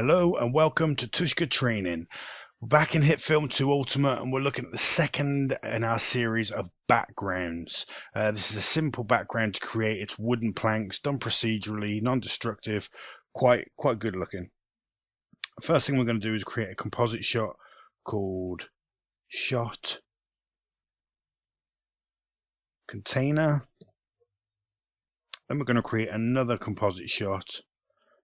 Hello and welcome to Tooshka Training. We're back in Hitfilm 2 Ultimate and we're looking at the second in our series of backgrounds. This is a simple background to create. It's wooden planks, done procedurally, non-destructive, quite good looking. First thing we're going to do is create a composite shot called Shot Container. Then we're going to create another composite shot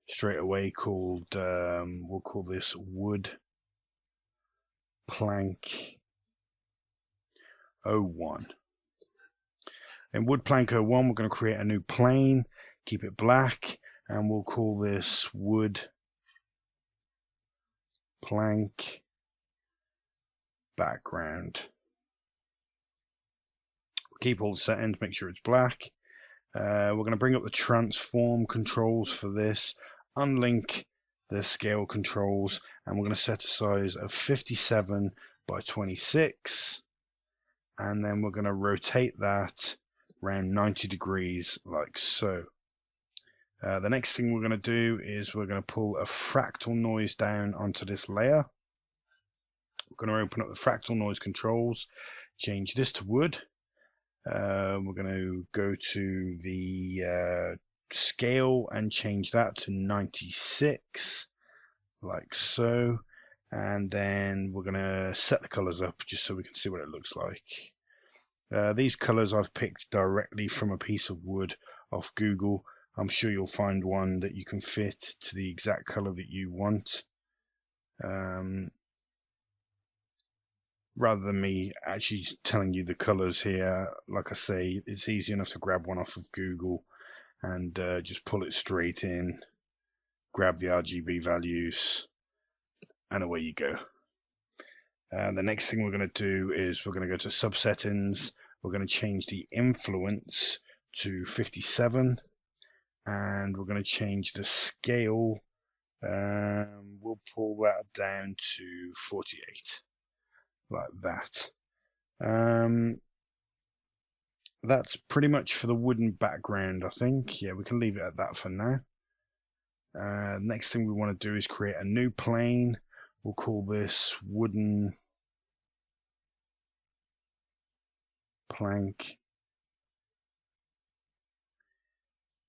straight away called, we'll call this Wood Plank 01. In Wood Plank 01, we're going to create a new plane, keep it black, and we'll call this Wood Plank Background. Keep all the settings, make sure it's black. We're going to bring up the transform controls for this, unlink the scale controls, and we're going to set a size of 57 by 26, and then we're going to rotate that around 90 degrees like so. The next thing we're going to do is we're going to pull a fractal noise down onto this layer. We're going to open up the fractal noise controls, change this to wood. We're going to go to the scale and change that to 96 like so, and then we're going to set the colors up just so we can see what it looks like. These colors I've picked directly from a piece of wood off Google. I'm sure you'll find one that you can fit to the exact color that you want. Rather than me actually telling you the colors here, like I say, it's easy enough to grab one off of Google and just pull it straight in, grab the RGB values, and away you go. The next thing we're going to do is we're going to go to subsettings. We're going to change the influence to 57, and we're going to change the scale. We'll pull that down to 48. Like that. That's pretty much for the wooden background, I think. Yeah, we can leave it at that for now. Next thing we want to do is create a new plane. We'll call this Wooden Plank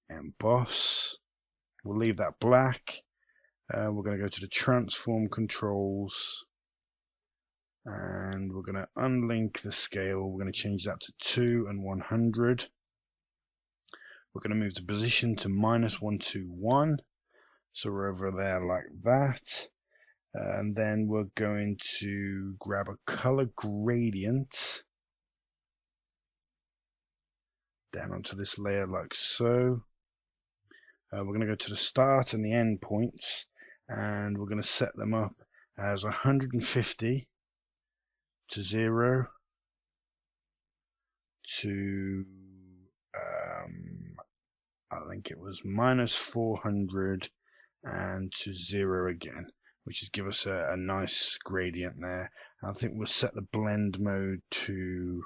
Emboss. We'll leave that black. We're going to go to the transform controls, and we're going to unlink the scale. We're going to change that to 2 and 100. We're going to move the position to -121, so we're over there like that. And then we're going to grab a color gradient down onto this layer like so. We're going to go to the start and the end points, and we're going to set them up as 150 to 0 to I think it was -400 and to 0 again, which is give us a nice gradient there. I think we'll set the blend mode to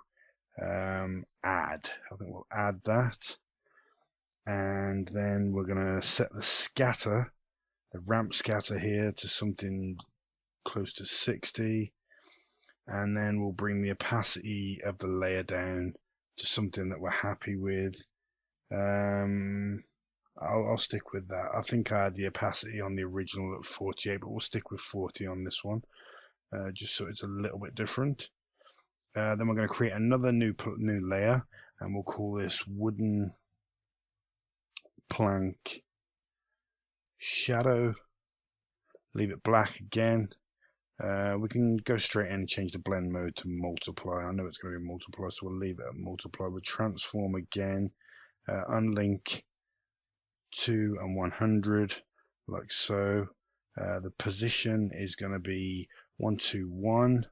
add. I think we'll add that, and then we're going to set the scatter, the ramp scatter here, to something close to 60. And then we'll bring the opacity of the layer down to something that we're happy with. I'll stick with that. I think I had the opacity on the original at 48, but we'll stick with 40 on this one, just so it's a little bit different. Then we're going to create another new layer, and we'll call this Wooden Plank Shadow. Leave it black again. We can go straight in and change the blend mode to multiply. I know it's going to be multiply, so we'll leave it at multiply. We'll transform again, unlink 2 and 100 like so. The position is going to be 121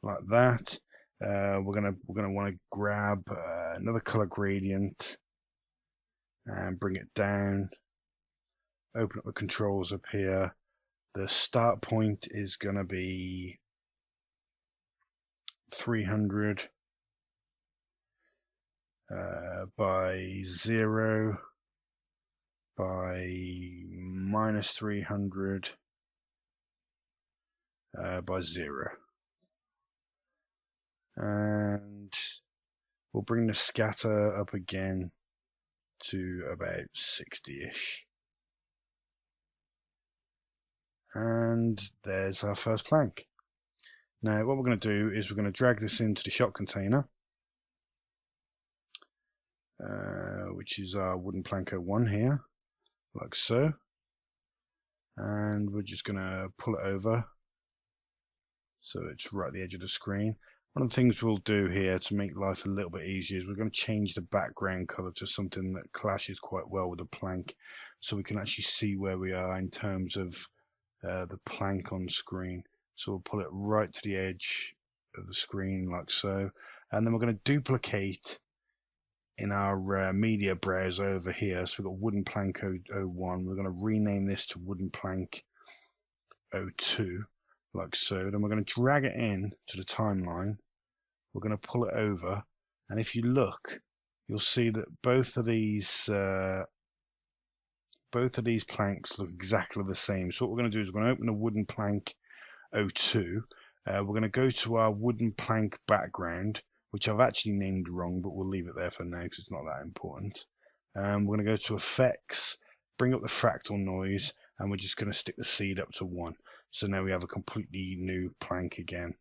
like that. We're going to want to grab another color gradient and bring it down. Open up the controls up here. The start point is going to be 300 by 0 by minus 300 by 0. And we'll bring the scatter up again to about 60-ish. And there's our first plank. Now what we're going to do is we're going to drag this into the shot container, which is our wooden plank 01 here, like so. And we're just going to pull it over so it's right at the edge of the screen. One of the things we'll do here to make life a little bit easier is we're going to change the background color to something that clashes quite well with the plank, so we can actually see where we are in terms of the plank on screen. So we'll pull it right to the edge of the screen like so, and then we're going to duplicate in our media browser over here. So we've got wooden plank 01. We're going to rename this to wooden plank 02 like so. Then we're going to drag it in to the timeline. We're going to pull it over, and if you look, you'll see that both of these planks look exactly the same. So what we're going to do is we're going to open the wooden plank 02. We're going to go to our wooden plank background, which I've actually named wrong, but we'll leave it there for now because it's not that important. We're going to go to effects, bring up the fractal noise, and we're just going to stick the seed up to 1. So now we have a completely new plank again.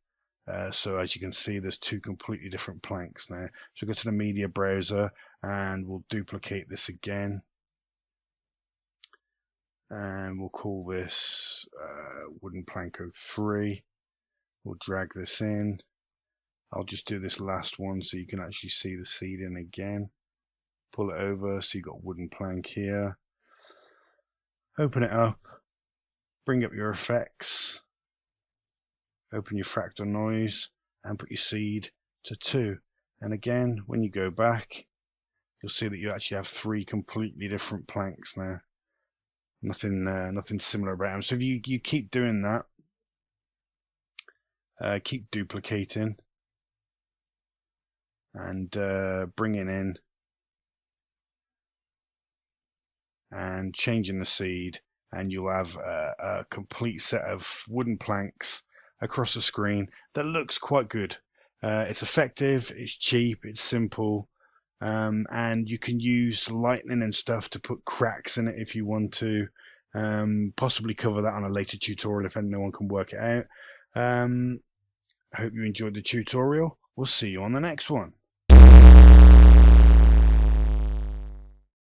So as you can see, there's two completely different planks now. So go to the media browser and we'll duplicate this again. And we'll call this wooden plank 03. We'll drag this in. I'll just do this last one so you can actually see the seed in again. Pull it over so you've got wooden plank here. Open it up. Bring up your effects. Open your fractal noise and put your seed to 2. And again, when you go back, you'll see that you actually have 3 completely different planks now. Nothing similar about them. So if you keep doing that, keep duplicating and bringing in and changing the seed, and you'll have a complete set of wooden planks across the screen that looks quite good. It's effective, it's cheap, it's simple, and you can use lightning and stuff to put cracks in it if you want to. Possibly cover that on a later tutorial if anyone can work it out. I hope you enjoyed the tutorial. We'll see you on the next one.